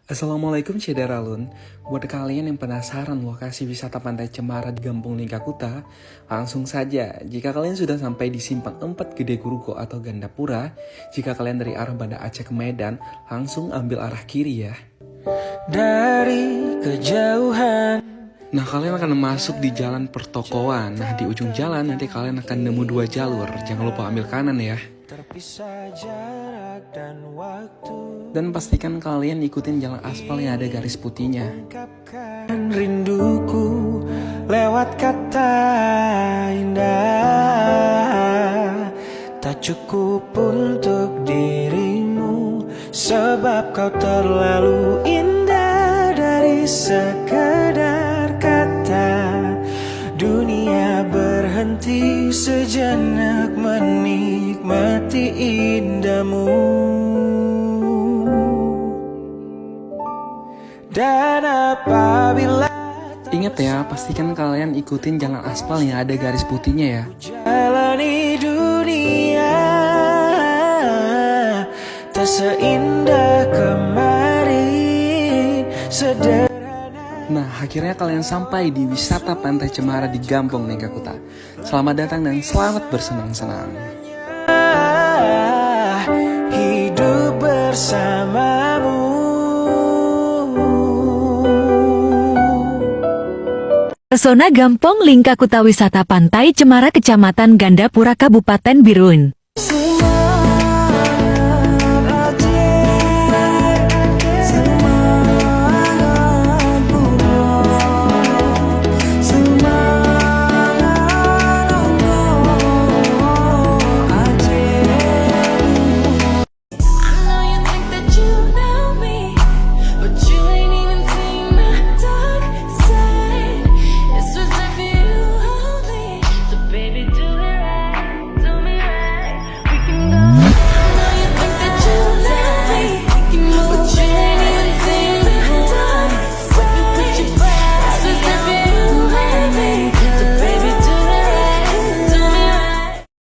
Assalamualaikum Cederalun. Buat kalian yang penasaran lokasi wisata Pantai Cemara di Gampong Ningkakuta, langsung saja. Jika kalian sudah sampai di Simpang 4 Gede Guruko atau Gandapura, jika kalian dari arah Banda Aceh ke Medan, langsung ambil arah kiri ya. Dari kejauhan. Nah, kalian akan masuk di jalan pertokoan. Nah, di ujung jalan nanti kalian akan nemu dua jalur. Jangan lupa ambil kanan ya. Dan pastikan kalian ikutin jalan aspal yang ada garis putihnya. Rinduku lewat kata indah, tak cukup untuk dirimu, sebab kau terlalu indah. Dari sekedar kata, dunia berhenti sejenak menikmati indahmu. Dan apabila ingat ya, pastikan kalian ikutin jalan aspal yang ada garis putihnya ya. Jalani dunia tak seindah kemarin, sederhana. Nah, akhirnya kalian sampai di wisata Pantai Cemara di Gampong Ningkakuta. Selamat datang dan selamat bersenang-senang. Hidup bersamamu. Pesona Gampong Ningkakuta Wisata Pantai Cemara Kecamatan Gandapura Kabupaten Birun.